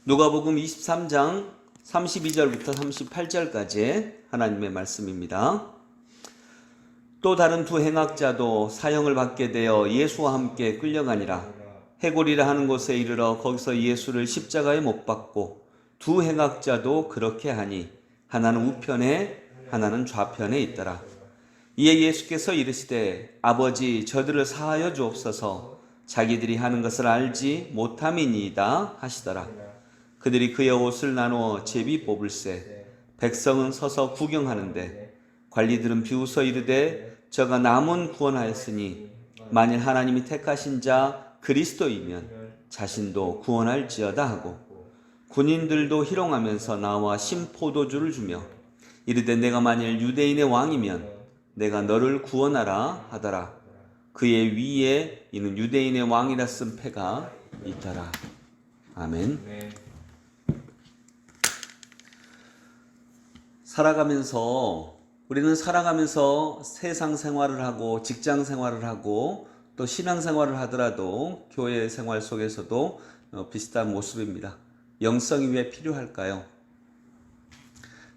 누가복음 23장 32절부터 38절까지 하나님의 말씀입니다. 또 다른 두 행악자도 사형을 받게 되어 예수와 함께 끌려가니라. 해골이라 하는 곳에 이르러 거기서 예수를 십자가에 못 박고 두 행악자도 그렇게 하니 하나는 우편에 하나는 좌편에 있더라. 이에 예수께서 이르시되 아버지 저들을 사하여 주옵소서 자기들이 하는 것을 알지 못함이니이다 하시더라. 그들이 그의 옷을 나누어 제비 뽑을세 백성은 서서 구경하는데 관리들은 비웃어 이르되 저가 남은 구원하였으니 만일 하나님이 택하신 자 그리스도이면 자신도 구원할지어다 하고 군인들도 희롱하면서 나와 신포도주를 주며 이르되 내가 만일 유대인의 왕이면 내가 너를 구원하라 하더라. 그의 위에 이는 유대인의 왕이라 쓴 패가 있더라. 아멘. 우리는 살아가면서 세상 생활을 하고 직장 생활을 하고 또 신앙 생활을 하더라도 교회 생활 속에서도 비슷한 모습입니다. 영성이 왜 필요할까요?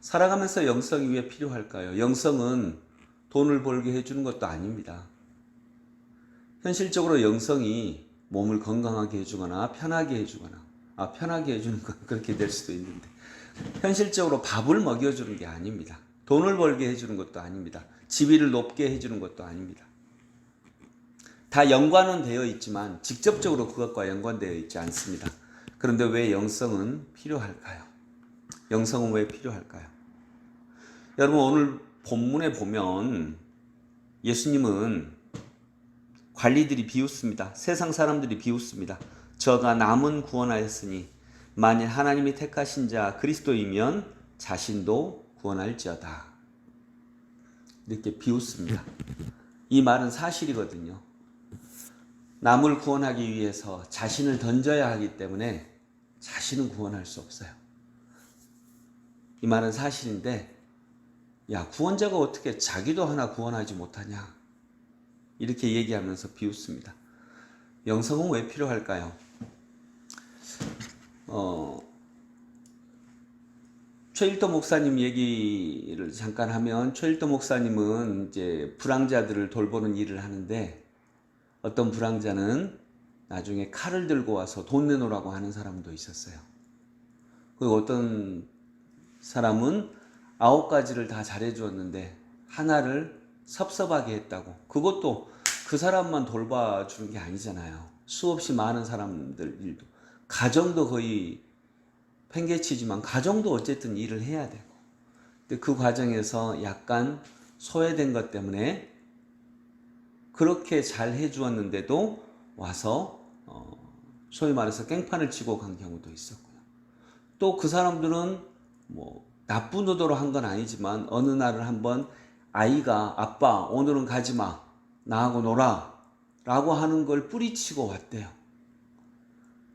살아가면서 영성이 왜 필요할까요? 영성은 돈을 벌게 해주는 것도 아닙니다. 현실적으로 영성이 몸을 건강하게 해주거나 편하게 해주거나 편하게 해주는 건 그렇게 될 수도 있는데 현실적으로 밥을 먹여주는 게 아닙니다. 돈을 벌게 해주는 것도 아닙니다. 지위를 높게 해주는 것도 아닙니다. 다 연관은 되어 있지만 직접적으로 그것과 연관되어 있지 않습니다. 그런데 왜 영성은 필요할까요? 영성은 왜 필요할까요? 여러분 오늘 본문에 보면 예수님은 관리들이 비웃습니다. 세상 사람들이 비웃습니다. 저가 남은 구원하였으니 만일 하나님이 택하신 자 그리스도이면 자신도 구원할지어다. 이렇게 비웃습니다. 이 말은 사실이거든요. 남을 구원하기 위해서 자신을 던져야 하기 때문에 자신은 구원할 수 없어요. 이 말은 사실인데 야 구원자가 어떻게 자기도 하나 구원하지 못하냐 이렇게 얘기하면서 비웃습니다. 영성은 왜 필요할까요? 최일도 목사님 얘기를 잠깐 하면 최일도 목사님은 이제 불황자들을 돌보는 일을 하는데 어떤 불황자는 나중에 칼을 들고 와서 돈 내놓으라고 하는 사람도 있었어요. 그리고 어떤 사람은 9가지를 다 잘해주었는데 하나를 섭섭하게 했다고. 그것도 그 사람만 돌봐주는 게 아니잖아요. 수없이 많은 사람들 일도. 가정도 거의 팽개치지만 가정도 어쨌든 일을 해야 되고. 근데 그 과정에서 약간 소외된 것 때문에 그렇게 잘 해주었는데도 와서 소위 말해서 깽판을 치고 간 경우도 있었고요. 또 그 사람들은 뭐 나쁜 의도로 한 건 아니지만 어느 날을 한번 아이가 아빠 오늘은 가지마 나하고 놀아 라고 하는 걸 뿌리치고 왔대요.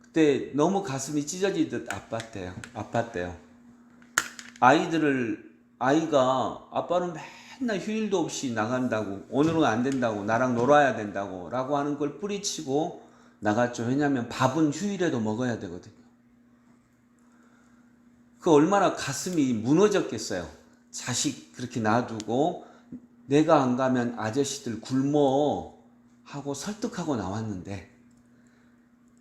그때 너무 가슴이 찢어지듯 아팠대요. 아이가 아빠는 맨날 휴일도 없이 나간다고 오늘은 안 된다고 나랑 놀아야 된다고 라고 하는 걸 뿌리치고 나갔죠. 왜냐하면 밥은 휴일에도 먹어야 되거든요. 그 얼마나 가슴이 무너졌겠어요. 자식 그렇게 놔두고 내가 안 가면 아저씨들 굶어 하고 설득하고 나왔는데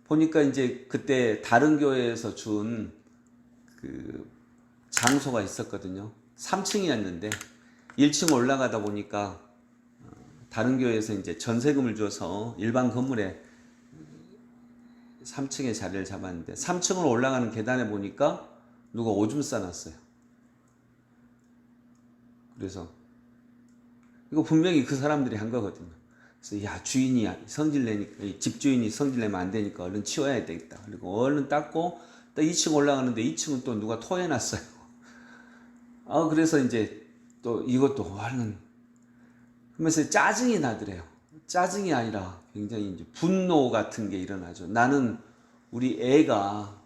보니까 이제 그때 다른 교회에서 준 그 장소가 있었거든요. 3층이었는데 1층 올라가다 보니까 다른 교회에서 이제 전세금을 줘서 일반 건물에 3층에 자리를 잡았는데 3층으로 올라가는 계단에 보니까 누가 오줌 싸놨어요. 그래서 이거 분명히 그 사람들이 한 거거든요. 그래서 야 주인이 성질내니까 집주인이 성질내면 안 되니까 얼른 치워야 되겠다. 그리고 얼른 닦고 또 2층 올라가는데 2층은 또 누가 토해놨어요. 그래서 이제 또 이것도 얼른 하면서 짜증이 나더래요. 짜증이 아니라 굉장히 이제 분노 같은 게 일어나죠. 나는 우리 애가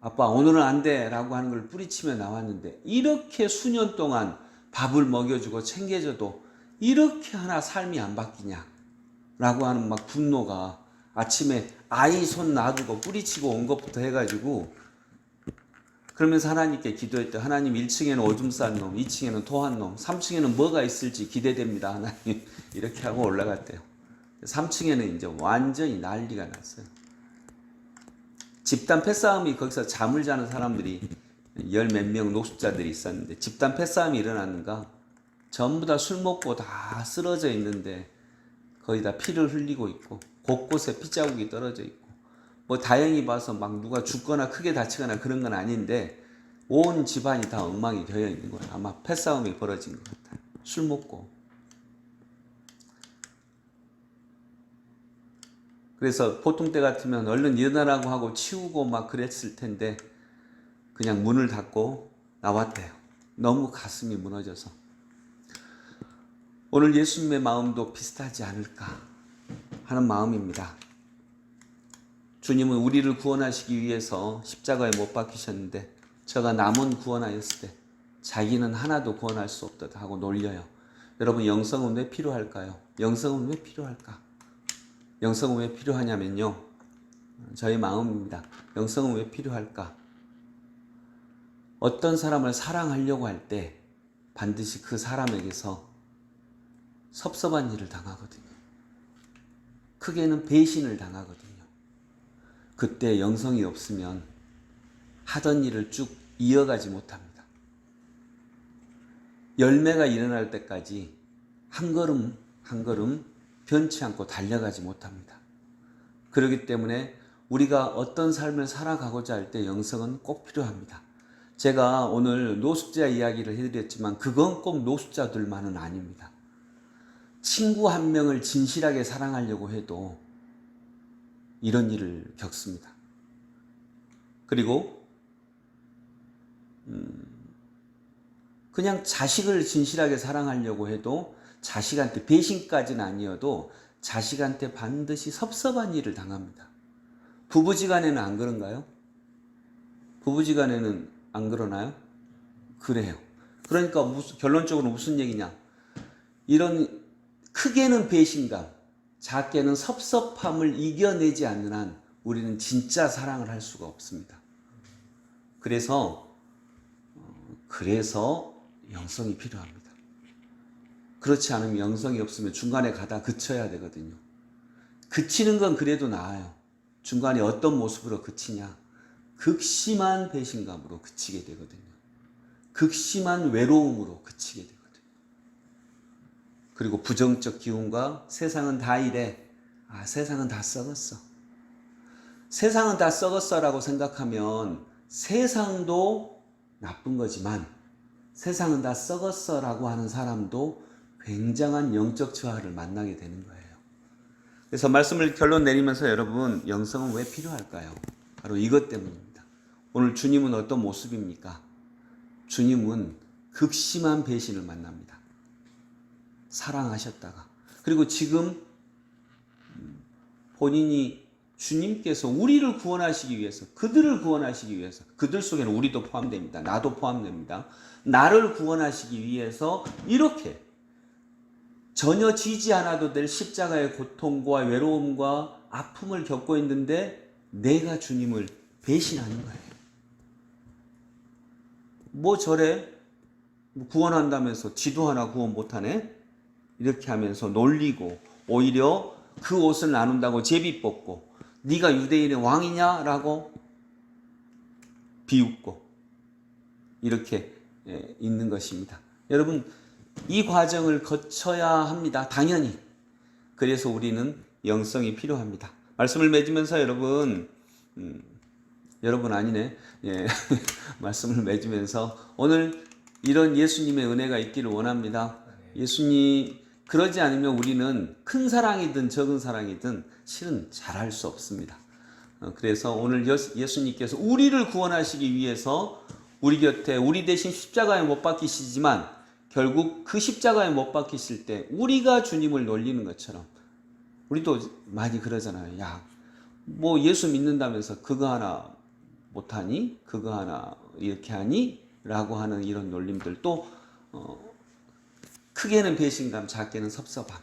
아빠 오늘은 안 돼 라고 하는 걸 뿌리치며 나왔는데 이렇게 수년 동안 밥을 먹여주고 챙겨줘도 이렇게 하나 삶이 안 바뀌냐 라고 하는 막 분노가 아침에 아이 손 놔두고 뿌리치고 온 것부터 해가지고 그러면서 하나님께 기도했대. 하나님 1층에는 오줌 싼 놈, 2층에는 토한 놈, 3층에는 뭐가 있을지 기대됩니다. 하나님 이렇게 하고 올라갔대요. 3층에는 이제 완전히 난리가 났어요. 집단 패싸움이 거기서 잠을 자는 사람들이 열 몇 명 노숙자들이 있었는데 집단 패싸움이 일어났는가? 전부 다 술 먹고 다 쓰러져 있는데 거의 다 피를 흘리고 있고 곳곳에 피자국이 떨어져 있고 뭐 다행히 봐서 막 누가 죽거나 크게 다치거나 그런 건 아닌데 온 집안이 다 엉망이 되어 있는 거예요. 아마 패싸움이 벌어진 것 같아요. 술 먹고. 그래서 보통 때 같으면 얼른 일어나라고 하고 치우고 막 그랬을 텐데 그냥 문을 닫고 나왔대요. 너무 가슴이 무너져서. 오늘 예수님의 마음도 비슷하지 않을까 하는 마음입니다. 주님은 우리를 구원하시기 위해서 십자가에 못 박히셨는데 저가 남은 구원하였을 때 자기는 하나도 구원할 수 없다 하고 놀려요. 여러분 영성은 왜 필요할까요? 영성은 왜 필요할까? 영성은 왜 필요하냐면요. 저의 마음입니다. 영성은 왜 필요할까? 어떤 사람을 사랑하려고 할 때 반드시 그 사람에게서 섭섭한 일을 당하거든요. 크게는 배신을 당하거든요. 그때 영성이 없으면 하던 일을 쭉 이어가지 못합니다. 열매가 일어날 때까지 한 걸음 한 걸음 변치 않고 달려가지 못합니다. 그렇기 때문에 우리가 어떤 삶을 살아가고자 할 때 영성은 꼭 필요합니다. 제가 오늘 노숙자 이야기를 해드렸지만 그건 꼭 노숙자들만은 아닙니다. 친구 한 명을 진실하게 사랑하려고 해도 이런 일을 겪습니다. 그리고 그냥 자식을 진실하게 사랑하려고 해도 자식한테 배신까지는 아니어도 자식한테 반드시 섭섭한 일을 당합니다. 부부지간에는 안 그런가요? 부부지간에는 안 그러나요? 그래요. 그러니까 결론적으로 무슨 얘기냐? 이런 크게는 배신감, 작게는 섭섭함을 이겨내지 않는 한 우리는 진짜 사랑을 할 수가 없습니다. 그래서 영성이 필요합니다. 그렇지 않으면 영성이 없으면 중간에 가다 그쳐야 되거든요. 그치는 건 그래도 나아요. 중간에 어떤 모습으로 그치냐? 극심한 배신감으로 그치게 되거든요. 극심한 외로움으로 그치게 되거든요. 그리고 부정적 기운과 세상은 다 이래. 세상은 다 썩었어. 세상은 다 썩었어라고 생각하면 세상도 나쁜 거지만 세상은 다 썩었어라고 하는 사람도 굉장한 영적 저하를 만나게 되는 거예요. 그래서 말씀을 결론 내리면서 여러분 영성은 왜 필요할까요? 바로 이것 때문입니다. 오늘 주님은 어떤 모습입니까? 주님은 극심한 배신을 만납니다. 사랑하셨다가 그리고 지금 본인이 주님께서 우리를 구원하시기 위해서 그들을 구원하시기 위해서 그들 속에는 우리도 포함됩니다. 나도 포함됩니다. 나를 구원하시기 위해서 이렇게 전혀 지지 않아도 될 십자가의 고통과 외로움과 아픔을 겪고 있는데 내가 주님을 배신하는 거예요. 뭐 저래? 구원한다면서 지도 하나 구원 못하네? 이렇게 하면서 놀리고 오히려 그 옷을 나눈다고 제비 뽑고 네가 유대인의 왕이냐라고 비웃고 이렇게 있는 것입니다. 여러분 이 과정을 거쳐야 합니다. 당연히. 그래서 우리는 영성이 필요합니다. 말씀을 맺으면서 여러분 아니네. 예. 말씀을 맺으면서 오늘 이런 예수님의 은혜가 있기를 원합니다. 예수님 그러지 않으면 우리는 큰 사랑이든 적은 사랑이든 실은 잘할 수 없습니다. 그래서 오늘 예수님께서 우리를 구원하시기 위해서 우리 곁에 우리 대신 십자가에 못 박히시지만 결국 그 십자가에 못 박히실 때 우리가 주님을 놀리는 것처럼 우리도 많이 그러잖아요. 야, 뭐 예수 믿는다면서 그거 하나 못하니? 그거 하나 이렇게 하니? 라고 하는 이런 놀림들 또 크게는 배신감, 작게는 섭섭함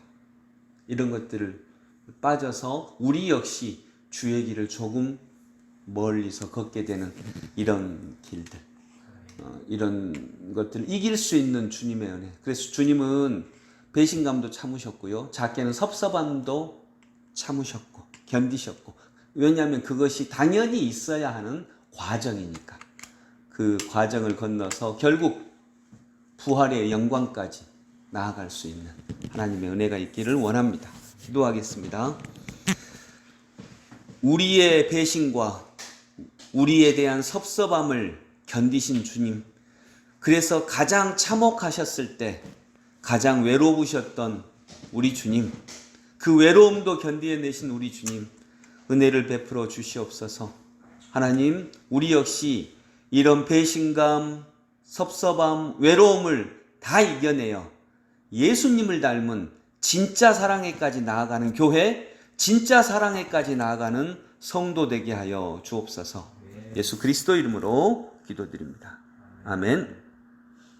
이런 것들을 빠져서 우리 역시 주의 길을 조금 멀리서 걷게 되는 이런 길들, 이런 것들을 이길 수 있는 주님의 은혜. 그래서 주님은 배신감도 참으셨고요, 작게는 섭섭함도 참으셨고 견디셨고, 왜냐하면 그것이 당연히 있어야 하는 과정이니까. 그 과정을 건너서 결국 부활의 영광까지 나아갈 수 있는 하나님의 은혜가 있기를 원합니다. 기도하겠습니다. 우리의 배신과 우리에 대한 섭섭함을 견디신 주님, 그래서 가장 참혹하셨을 때 가장 외로우셨던 우리 주님, 그 외로움도 견디어내신 우리 주님, 은혜를 베풀어 주시옵소서. 하나님, 우리 역시 이런 배신감, 섭섭함, 외로움을 다 이겨내어 예수님을 닮은 진짜 사랑에까지 나아가는 교회, 진짜 사랑에까지 나아가는 성도 되게 하여 주옵소서. 예수 그리스도 이름으로 기도드립니다. 아멘.